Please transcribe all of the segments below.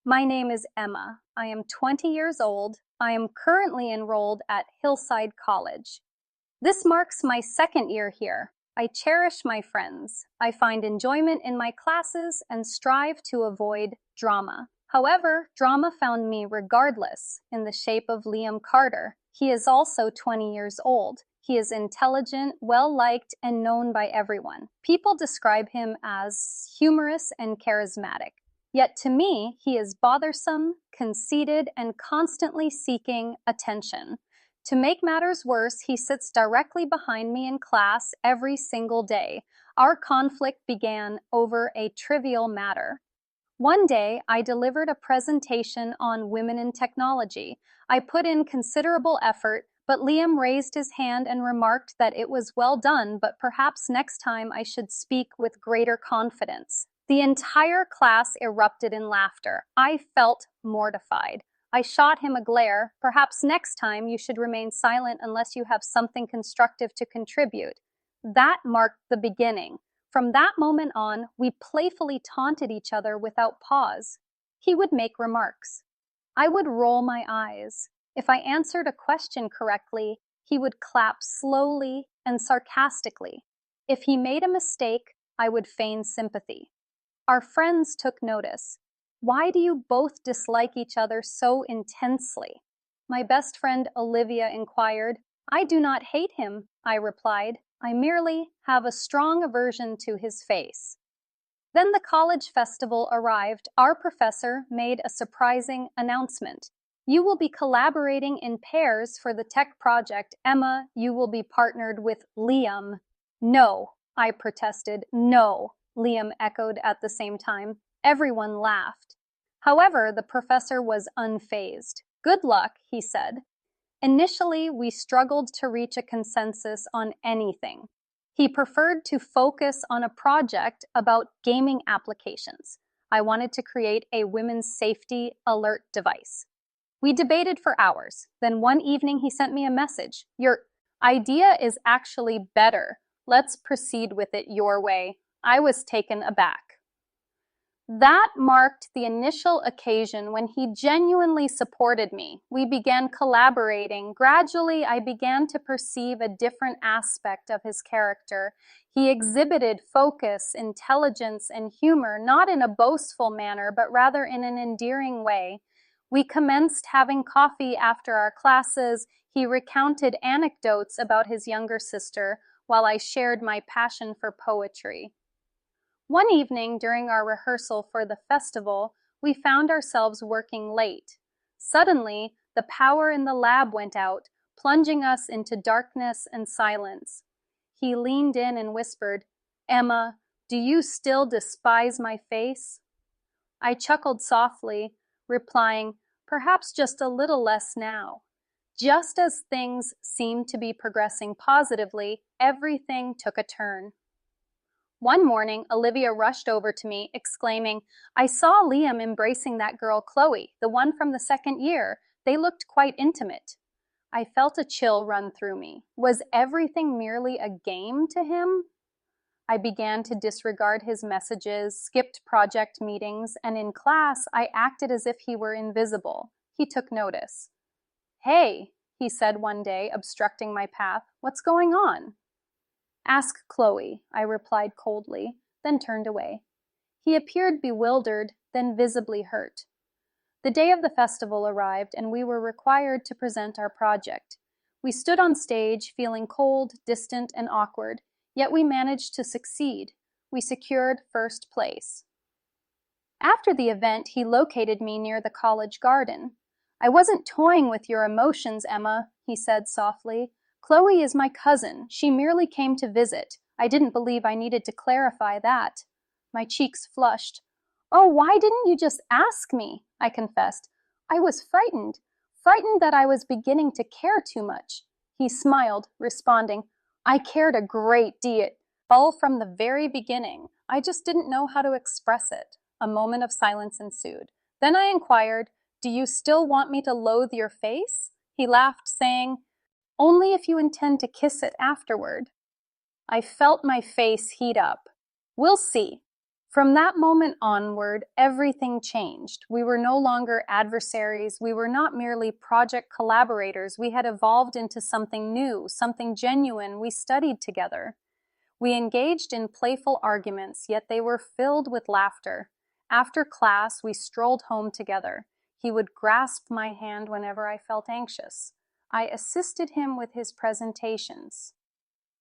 My name is Emma. I am 20 years old. I am currently enrolled at Hillside College. This marks my second year here. I cherish my friends. I find enjoyment in my classes and strive to avoid drama. However, drama found me regardless in the shape of Liam Carter. He is also 20 years old. He is intelligent, well-liked, and known by everyone. People describe him as humorous and charismatic. Yet to me, he is bothersome, conceited, and constantly seeking attention. To make matters worse, he sits directly behind me in class every single day. Our conflict began over a trivial matter. One day, I delivered a presentation on women in technology. I put in considerable effort, but Liam raised his hand and remarked that it was well done, but perhaps next time I should speak with greater confidence. The entire class erupted in laughter. I felt mortified. I shot him a glare. Perhaps next time you should remain silent unless you have something constructive to contribute. That marked the beginning. From that moment on, we playfully taunted each other without pause. He would make remarks. I would roll my eyes. If I answered a question correctly, he would clap slowly and sarcastically. If he made a mistake, I would feign sympathy. Our friends took notice. Why do you both dislike each other so intensely? My best friend Olivia inquired. I do not hate him, I replied. I merely have a strong aversion to his face. Then the college festival arrived. Our professor made a surprising announcement. You will be collaborating in pairs for the tech project. Emma, you will be partnered with Liam. No, I protested. No, Liam echoed at the same time. Everyone laughed. However, the professor was unfazed. Good luck, he said. Initially, we struggled to reach a consensus on anything. He preferred to focus on a project about gaming applications. I wanted to create a women's safety alert device. We debated for hours. Then one evening he sent me a message. Your idea is actually better. Let's proceed with it your way. I was taken aback. That marked the initial occasion when he genuinely supported me. We began collaborating. Gradually, I began to perceive a different aspect of his character. He exhibited focus, intelligence, and humor, not in a boastful manner, but rather in an endearing way. We commenced having coffee after our classes. He recounted anecdotes about his younger sister, while I shared my passion for poetry. One evening during our rehearsal for the festival, we found ourselves working late. Suddenly, the power in the lab went out, plunging us into darkness and silence. He leaned in and whispered, Emma, do you still despise my face? I chuckled softly, replying, perhaps just a little less now. Just as things seemed to be progressing positively, everything took a turn. One morning, Olivia rushed over to me, exclaiming, I saw Liam embracing that girl Chloe, the one from the second year. They looked quite intimate. I felt a chill run through me. Was everything merely a game to him? I began to disregard his messages, skipped project meetings, and in class, I acted as if he were invisible. He took notice. Hey, he said one day, obstructing my path. What's going on? Ask Chloe, I replied coldly, then turned away. He appeared bewildered, then visibly hurt. The day of the festival arrived, and we were required to present our project. We stood on stage, feeling cold, distant, and awkward, yet we managed to succeed. We secured first place. After the event, he located me near the college garden. I wasn't toying with your emotions, Emma, he said softly. Chloe is my cousin. She merely came to visit. I didn't believe I needed to clarify that. My cheeks flushed. Oh, why didn't you just ask me? I confessed. I was frightened that I was beginning to care too much. He smiled, responding, I cared a great deal. All from the very beginning. I just didn't know how to express it. A moment of silence ensued. Then I inquired, do you still want me to loathe your face? He laughed, saying, only if you intend to kiss it afterward. I felt my face heat up. We'll see. From that moment onward, everything changed. We were no longer adversaries. We were not merely project collaborators. We had evolved into something new, something genuine. We studied together. We engaged in playful arguments, yet they were filled with laughter. After class, we strolled home together. He would grasp my hand whenever I felt anxious. I assisted him with his presentations.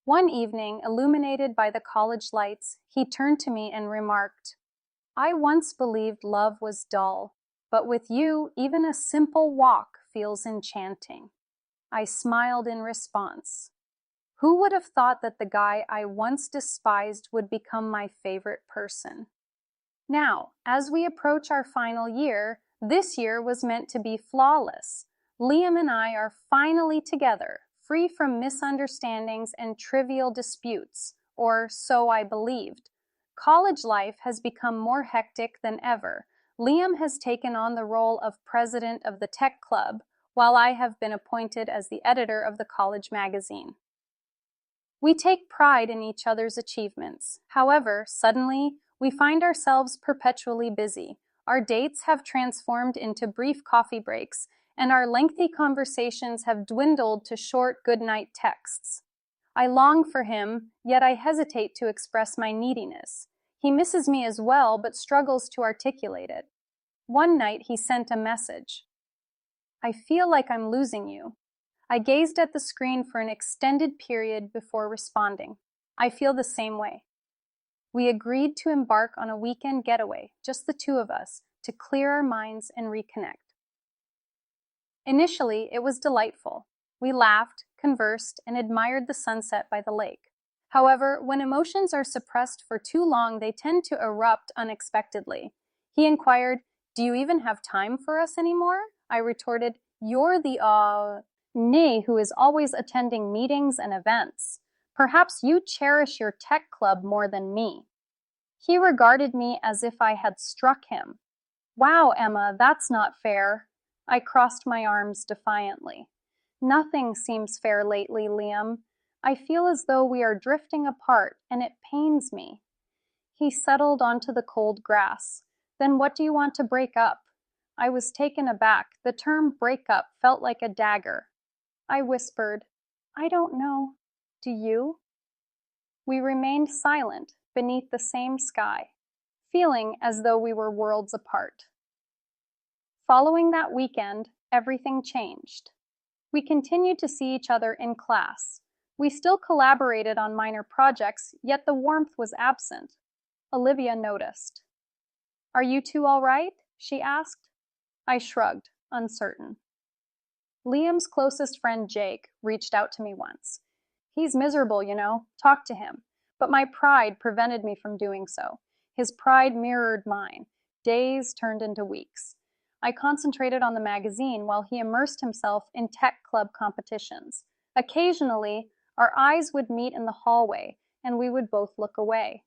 One evening, illuminated by the college lights, he turned to me and remarked, "I once believed love was dull, but with you, even a simple walk feels enchanting." I smiled in response. Who would have thought that the guy I once despised would become my favorite person? Now, as we approach our final year, this year was meant to be flawless. Liam and I are finally together, free from misunderstandings and trivial disputes, or so I believed. College life has become more hectic than ever. Liam has taken on the role of president of the tech club, while I have been appointed as the editor of the college magazine. We take pride in each other's achievements. However, suddenly, we find ourselves perpetually busy. Our dates have transformed into brief coffee breaks, and our lengthy conversations have dwindled to short goodnight texts. I long for him, yet I hesitate to express my neediness. He misses me as well, but struggles to articulate it. One night he sent a message. "I feel like I'm losing you." I gazed at the screen for an extended period before responding. "I feel the same way." We agreed to embark on a weekend getaway, just the two of us, to clear our minds and reconnect. Initially, it was delightful. We laughed, conversed, and admired the sunset by the lake. However, when emotions are suppressed for too long, they tend to erupt unexpectedly. He inquired, "Do you even have time for us anymore?" I retorted, "You're the, nay who is always attending meetings and events. Perhaps you cherish your tech club more than me." He regarded me as if I had struck him. "Wow, Emma, that's not fair." I crossed my arms defiantly. "Nothing seems fair lately, Liam. I feel as though we are drifting apart, and it pains me." He settled onto the cold grass. "Then what do you want to break up?" I was taken aback. The term breakup felt like a dagger. I whispered, "I don't know. Do you?" We remained silent beneath the same sky, feeling as though we were worlds apart. Following that weekend, everything changed. We continued to see each other in class. We still collaborated on minor projects, yet the warmth was absent. Olivia noticed. "Are you two all right?" she asked. I shrugged, uncertain. Liam's closest friend, Jake, reached out to me once. "He's miserable, you know. Talk to him." But my pride prevented me from doing so. His pride mirrored mine. Days turned into weeks. I concentrated on the magazine while he immersed himself in tech club competitions. Occasionally, our eyes would meet in the hallway, and we would both look away.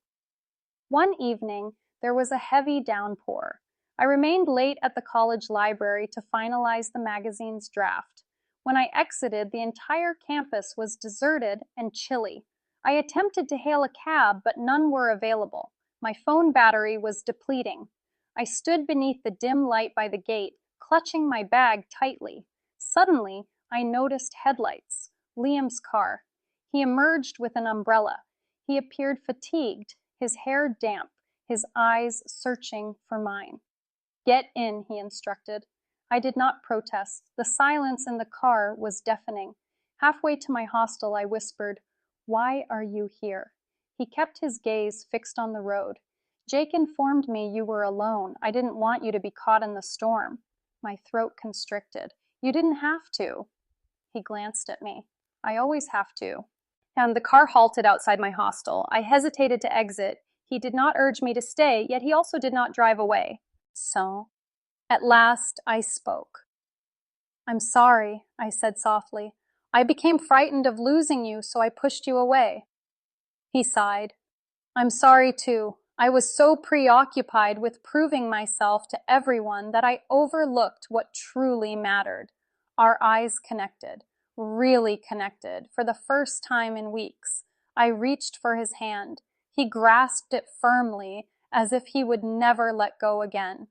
One evening, there was a heavy downpour. I remained late at the college library to finalize the magazine's draft. When I exited, the entire campus was deserted and chilly. I attempted to hail a cab, but none were available. My phone battery was depleting. I stood beneath the dim light by the gate, clutching my bag tightly. Suddenly, I noticed headlights. Liam's car. He emerged with an umbrella. He appeared fatigued, his hair damp, his eyes searching for mine. "Get in," he instructed. I did not protest. The silence in the car was deafening. Halfway to my hostel, I whispered, "Why are you here?" He kept his gaze fixed on the road. "Jake informed me you were alone. I didn't want you to be caught in the storm." My throat constricted. "You didn't have to." He glanced at me. "I always have to." And the car halted outside my hostel. I hesitated to exit. He did not urge me to stay, yet he also did not drive away. So, at last, I spoke. "I'm sorry," I said softly. "I became frightened of losing you, so I pushed you away." He sighed. "I'm sorry too. I was so preoccupied with proving myself to everyone that I overlooked what truly mattered." Our eyes connected, really connected, for the first time in weeks. I reached for his hand. He grasped it firmly, as if he would never let go again.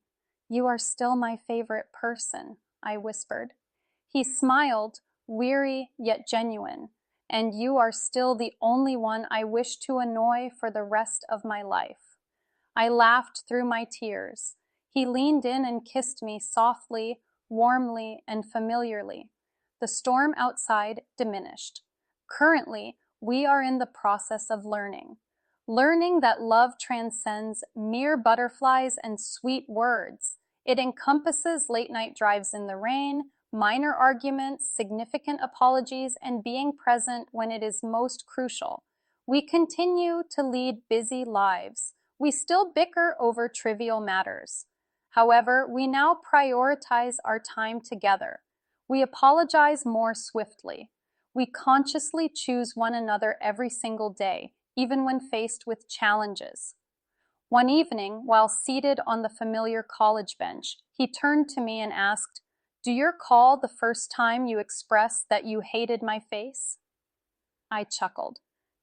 "You are still my favorite person," I whispered. He smiled, weary yet genuine, "And you are still the only one I wish to annoy for the rest of my life." I laughed through my tears. He leaned in and kissed me softly, warmly, and familiarly. The storm outside diminished. Currently, we are in the process of learning that love transcends mere butterflies and sweet words. It encompasses late-night drives in the rain, minor arguments, significant apologies, and being present when it is most crucial. We continue to lead busy lives. We still bicker over trivial matters. However, we now prioritize our time together. We apologize more swiftly. We consciously choose one another every single day, even when faced with challenges. One evening, while seated on the familiar college bench, he turned to me and asked, "Do you recall the first time you expressed that you hated my face?" I chuckled.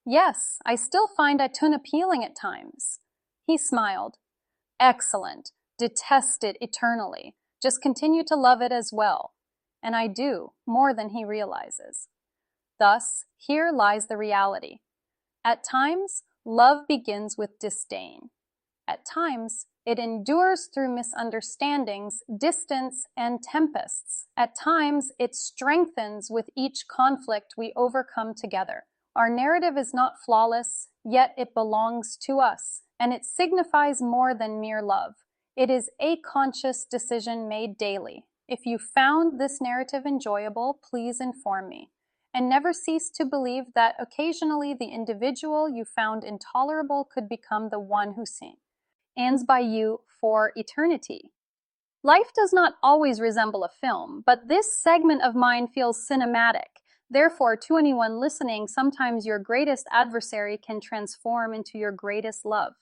"Yes, I still find it unappealing at times." He smiled. "Excellent. Detest it eternally. Just continue to love it as well." And I do, more than he realizes. Thus, here lies the reality. At times, love begins with disdain. At times, it endures through misunderstandings, distance, and tempests. At times, it strengthens with each conflict we overcome together. Our narrative is not flawless, yet it belongs to us, and it signifies more than mere love. It is a conscious decision made daily. If you found this narrative enjoyable, please inform me. And never cease to believe that occasionally the individual you found intolerable could become the one who stands by you for eternity. Life does not always resemble a film, but this segment of mine feels cinematic. Therefore, to anyone listening, sometimes your greatest adversary can transform into your greatest love.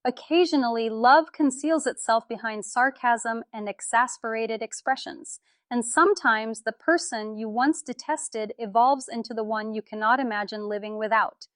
Occasionally, love conceals itself behind sarcasm and exasperated expressions, and sometimes the person you once detested evolves into the one you cannot imagine living without.